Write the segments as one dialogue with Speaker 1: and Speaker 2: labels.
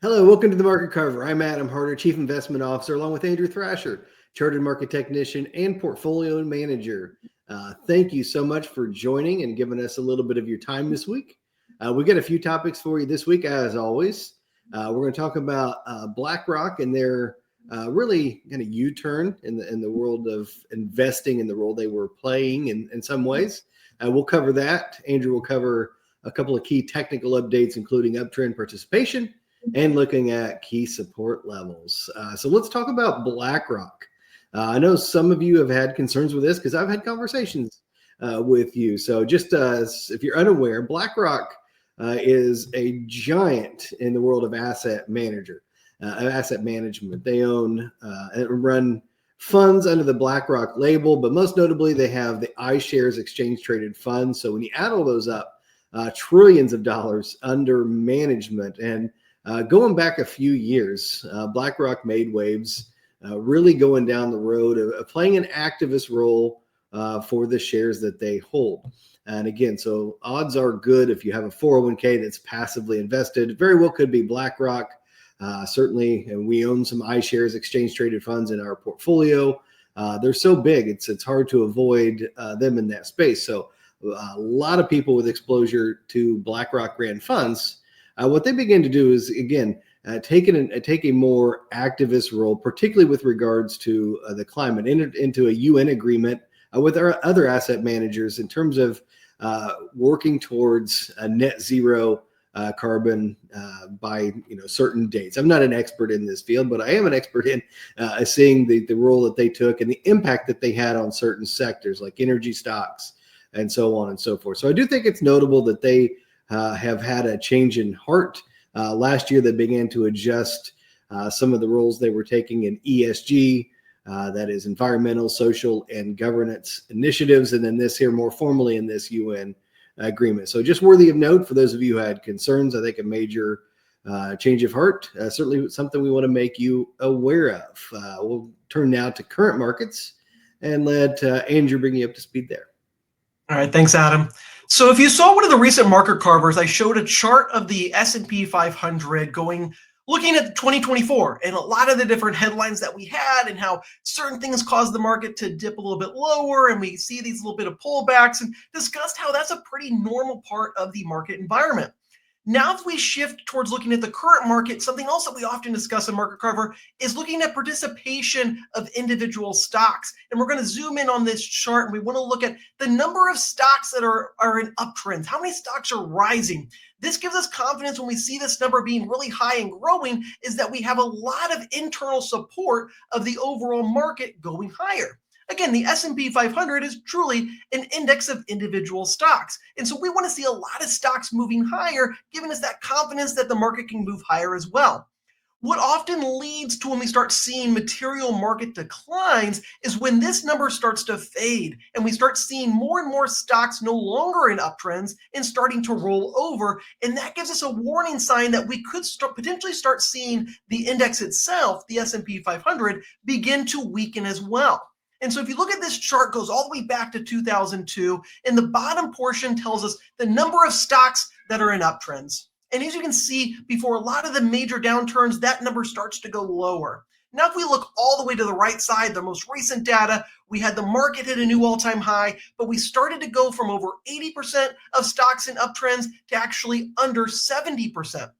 Speaker 1: Hello, welcome to the Market Carver. I'm Adam Harter, Chief Investment Officer, along with Andrew Thrasher, Chartered Market Technician and Portfolio Manager. Thank you so much for joining and giving us a little bit of your time this week. We've got a few topics for you this week, as always. We're going to talk about BlackRock and their really kind of U-turn in the world of investing in the role they were playing in some ways. We'll cover that. Andrew will cover a couple of key technical updates, including uptrend participation and looking at key support levels. So let's talk about BlackRock. I know some of you have had concerns with this because I've had conversations with you. So just if you're unaware, BlackRock is a giant in the world of asset management. They own and run funds under the BlackRock label, but most notably, they have the iShares exchange traded funds. So when you add all those up, trillions of dollars under management. And going back a few years, BlackRock made waves, really going down the road of playing an activist role for the shares that they hold. And again, so odds are good if you have a 401k that's passively invested. It very well could be BlackRock. Certainly, and we own some iShares exchange traded funds in our portfolio. They're so big, it's hard to avoid them in that space. So a lot of people with exposure to BlackRock brand funds, what they begin to do is, again, take a more activist role, particularly with regards to the climate, into a UN agreement with our other asset managers in terms of working towards a net zero carbon by certain dates. I'm not an expert in this field, but I am an expert in seeing the role that they took and the impact that they had on certain sectors like energy stocks and so on and so forth. So I do think it's notable that they have had a change in heart. Last year, they began to adjust some of the roles they were taking in ESG, that is environmental, social, and governance initiatives, and then this here more formally in this UN agreement. So just worthy of note for those of you who had concerns. I think a major change of heart, certainly something we want to make you aware of. We'll turn now to current markets and let Andrew bring you up to speed there.
Speaker 2: All right, thanks, Adam. So if you saw one of the recent market carvers, I showed a chart of the S&P 500 looking at 2024 and a lot of the different headlines that we had and how certain things caused the market to dip a little bit lower, and we see these little bit of pullbacks, and discussed how that's a pretty normal part of the market environment. Now, if we shift towards looking at the current market, something else that we often discuss in Market Carver is looking at participation of individual stocks. And we're going to zoom in on this chart, and we want to look at the number of stocks that are in uptrends. How many stocks are rising? This gives us confidence when we see this number being really high and growing, is that we have a lot of internal support of the overall market going higher. Again, the S&P 500 is truly an index of individual stocks. And so we want to see a lot of stocks moving higher, giving us that confidence that the market can move higher as well. What often leads to when we start seeing material market declines is when this number starts to fade and we start seeing more and more stocks no longer in uptrends and starting to roll over. And that gives us a warning sign that we could potentially start seeing the index itself, the S&P 500, begin to weaken as well. And so if you look at this chart, goes all the way back to 2002, and the bottom portion tells us the number of stocks that are in uptrends. And as you can see, before a lot of the major downturns, that number starts to go lower. Now, if we look all the way to the right side, the most recent data, we had the market hit a new all-time high, but we started to go from over 80% of stocks in uptrends to actually under 70%.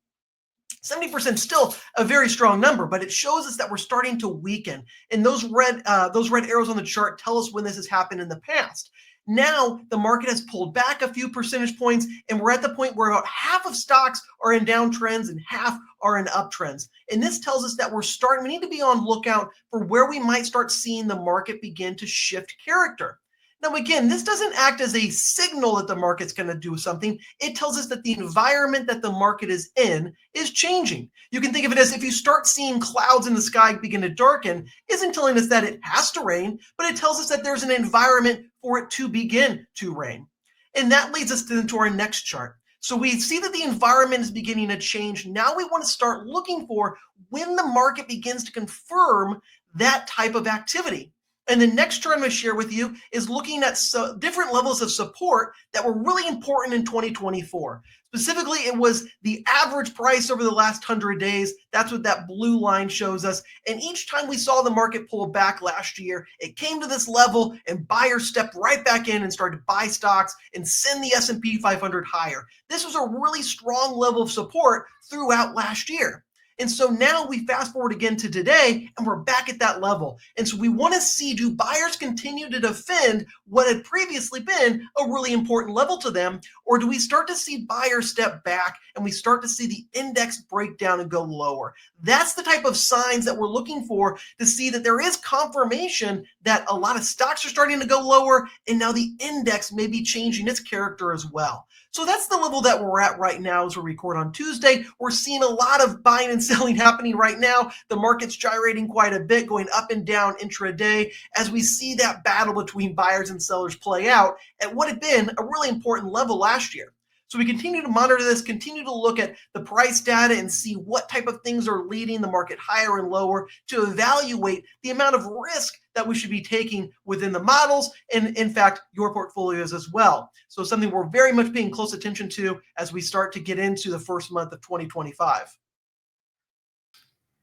Speaker 2: 70% still a very strong number, but it shows us that we're starting to weaken. And those red arrows on the chart tell us when this has happened in the past. Now the market has pulled back a few percentage points, and we're at the point where about half of stocks are in downtrends and half are in uptrends. And this tells us that we need to be on lookout for where we might start seeing the market begin to shift character. Now, again, this doesn't act as a signal that the market's going to do something. It tells us that the environment that the market is in is changing. You can think of it as if you start seeing clouds in the sky begin to darken, isn't telling us that it has to rain, but it tells us that there's an environment for it to begin to rain. And that leads us into our next chart. So we see that the environment is beginning to change. Now we want to start looking for when the market begins to confirm that type of activity. And the next chart I'm going to share with you is looking at different levels of support that were really important in 2024. Specifically, it was the average price over the last 100 days. That's what that blue line shows us. And each time we saw the market pull back last year, it came to this level and buyers stepped right back in and started to buy stocks and send the S&P 500 higher. This was a really strong level of support throughout last year. And so now we fast forward again to today and we're back at that level. And so we want to see, do buyers continue to defend what had previously been a really important level to them? Or do we start to see buyers step back and we start to see the index break down and go lower? That's the type of signs that we're looking for to see that there is confirmation that a lot of stocks are starting to go lower and now the index may be changing its character as well. So that's the level that we're at right now as we record on Tuesday. We're seeing a lot of buying and selling happening right now. The market's gyrating quite a bit, going up and down intraday as we see that battle between buyers and sellers play out at what had been a really important level last year. So we continue to monitor this, continue to look at the price data and see what type of things are leading the market higher and lower to evaluate the amount of risk that we should be taking within the models and, in fact, your portfolios as well. So something we're very much paying close attention to as we start to get into the first month of 2025.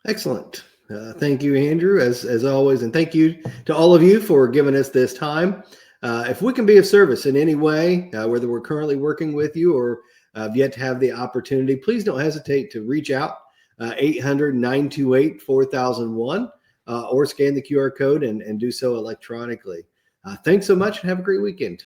Speaker 1: Excellent. Thank you, Andrew, as always. And thank you to all of you for giving us this time. If we can be of service in any way, whether we're currently working with you or have yet to have the opportunity, please don't hesitate to reach out, 800-928-4001, or scan the QR code and do so electronically. Thanks so much and have a great weekend.